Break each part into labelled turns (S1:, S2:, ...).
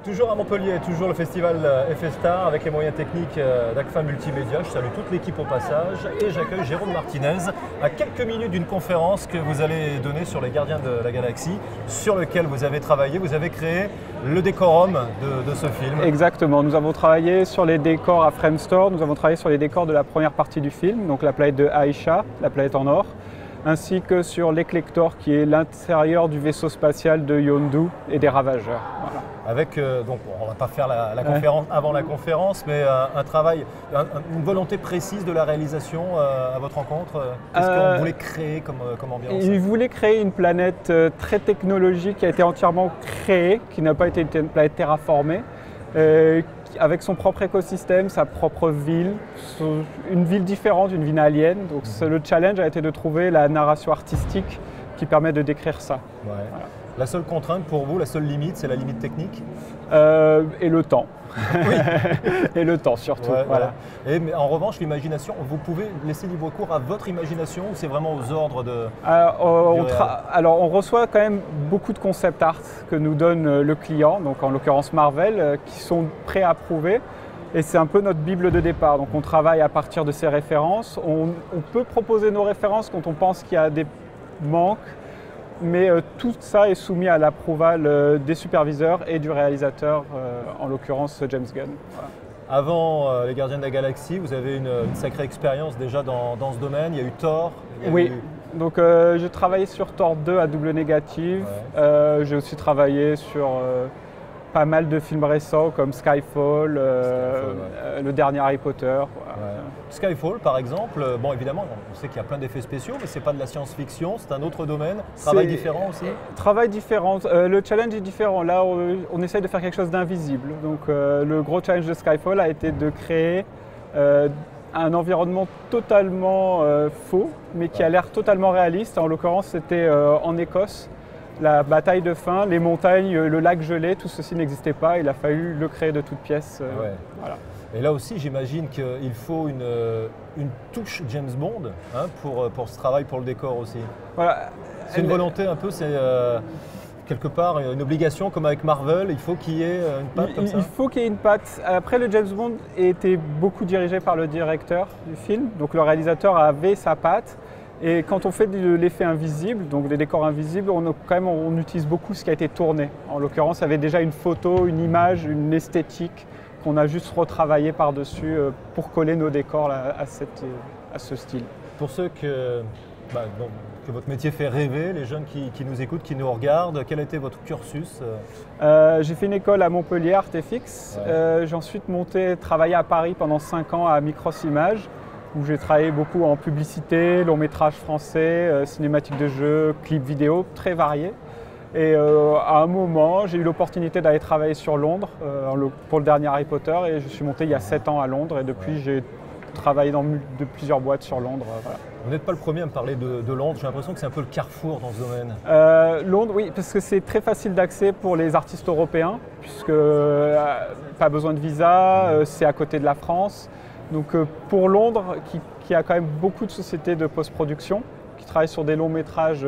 S1: Toujours à Montpellier, toujours le festival FStar avec les moyens techniques d'Agfa Multimédia. Je salue toute l'équipe au passage et j'accueille Jérôme Martinez à quelques minutes d'une conférence que vous allez donner sur les Gardiens de la Galaxie, sur lequel vous avez travaillé, vous avez créé le décorum de ce film.
S2: Exactement, nous avons travaillé sur les décors à Framestore, nous avons travaillé sur les décors de la première partie du film, donc la planète de Aïcha, la planète en or, ainsi que sur l'Eclector qui est l'intérieur du vaisseau spatial de Yondu et des Ravageurs. Voilà.
S1: Avec, donc on ne va pas faire la conférence avant la conférence, mais un travail, une volonté précise de la réalisation à votre rencontre. Qu'est-ce qu'on voulait créer comme ambiance?
S2: Il voulait créer une planète très technologique qui a été entièrement créée, qui n'a pas été une planète terraformée, avec son propre écosystème, sa propre ville, une ville différente, une ville alien. Donc le challenge a été de trouver la narration artistique qui permet de décrire ça.
S1: Ouais.
S2: Voilà.
S1: La seule contrainte pour vous, la seule limite, c'est la limite technique?
S2: Et le temps.
S1: Oui.
S2: Et le temps surtout.
S1: Ouais,
S2: voilà.
S1: Ouais. Mais en revanche, l'imagination, vous pouvez laisser libre cours à votre imagination ou c'est vraiment aux ordres de...
S2: Alors on reçoit quand même beaucoup de concept art que nous donne le client, donc en l'occurrence Marvel, qui sont pré-approuvés. Et c'est un peu notre bible de départ. Donc on travaille à partir de ces références. On peut proposer nos références quand on pense qu'il y a des manques. Mais tout ça est soumis à l'approval des superviseurs et du réalisateur, en l'occurrence James Gunn. Voilà.
S1: Avant les Gardiens de la Galaxie, vous avez une sacrée expérience déjà dans ce domaine. Il y a eu Thor.
S2: Oui, donc j'ai travaillé sur Thor 2 à double négative. Ouais. J'ai aussi travaillé sur pas mal de films récents comme Skyfall, le dernier Harry Potter. Voilà.
S1: Ouais. Skyfall par exemple, bon évidemment on sait qu'il y a plein d'effets spéciaux mais c'est pas de la science-fiction, c'est un autre domaine, travail différent aussi. Travail
S2: différent, le challenge est différent, là on essaye de faire quelque chose d'invisible. Donc le gros challenge de Skyfall a été de créer un environnement totalement faux mais qui a l'air totalement réaliste, en l'occurrence c'était en Écosse. La bataille de fin, les montagnes, le lac gelé, tout ceci n'existait pas. Il a fallu le créer de toutes pièces.
S1: Ouais. Voilà. Et là aussi, j'imagine qu'il faut une touche James Bond hein, pour ce travail, pour le décor aussi. Voilà. C'est une volonté un peu, c'est quelque part une obligation comme avec Marvel, il faut qu'il y ait une patte comme ça.
S2: Il faut qu'il y ait une patte. Après, le James Bond était beaucoup dirigé par le directeur du film, donc le réalisateur avait sa patte. Et quand on fait de l'effet invisible, donc des décors invisibles, on utilise beaucoup ce qui a été tourné. En l'occurrence, il y avait déjà une photo, une image, une esthétique qu'on a juste retravaillé par-dessus pour coller nos décors à ce style.
S1: Pour ceux que votre métier fait rêver, les jeunes qui nous écoutent, qui nous regardent, quel a été votre cursus?
S2: J'ai fait une école à Montpellier, ArtFX. Ouais. J'ai ensuite travaillé à Paris pendant 5 ans à Micros Images, où j'ai travaillé beaucoup en publicité, long métrage français, cinématique de jeux, clips vidéo, très variés. Et à un moment, j'ai eu l'opportunité d'aller travailler sur Londres pour le dernier Harry Potter et je suis monté il y a 7 ans à Londres et depuis j'ai travaillé dans plusieurs boîtes sur Londres. Voilà.
S1: Vous n'êtes pas le premier à me parler de Londres, j'ai l'impression que c'est un peu le carrefour dans ce domaine.
S2: Londres, oui, parce que c'est très facile d'accès pour les artistes européens, puisque pas besoin de visa, c'est à côté de la France. Donc pour Londres, qui a quand même beaucoup de sociétés de post-production, qui travaillent sur des longs métrages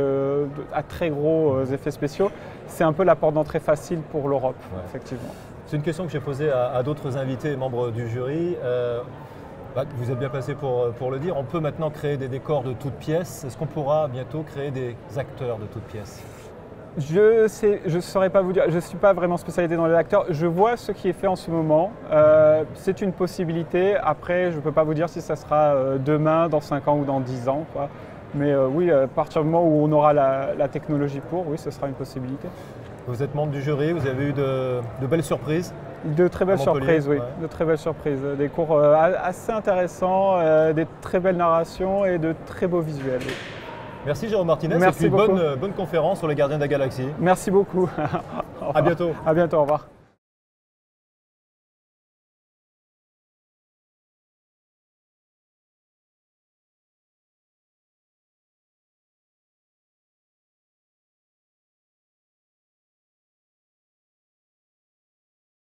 S2: à très gros effets spéciaux, c'est un peu la porte d'entrée facile pour l'Europe, effectivement.
S1: C'est une question que j'ai posée à d'autres invités et membres du jury. Vous êtes bien placé pour le dire, on peut maintenant créer des décors de toutes pièces. Est-ce qu'on pourra bientôt créer des acteurs de toutes pièces?
S2: Je ne saurais pas vous dire, je ne suis pas vraiment spécialisé dans les acteurs. Je vois ce qui est fait en ce moment. C'est une possibilité. Après, je ne peux pas vous dire si ça sera demain, dans 5 ans ou dans 10 ans. Quoi. Mais oui, à partir du moment où on aura la technologie pour, oui, ce sera une possibilité.
S1: Vous êtes membre du jury, vous avez eu de belles surprises?
S2: De très belles surprises, oui. Ouais. De très belles surprises. Des cours assez intéressants, des très belles narrations et de très beaux visuels. Oui.
S1: Merci Jérôme Martinez,
S2: Merci
S1: et puis bonne conférence sur les Gardiens de la Galaxie.
S2: Merci beaucoup.
S1: À bientôt.
S2: À bientôt, au revoir.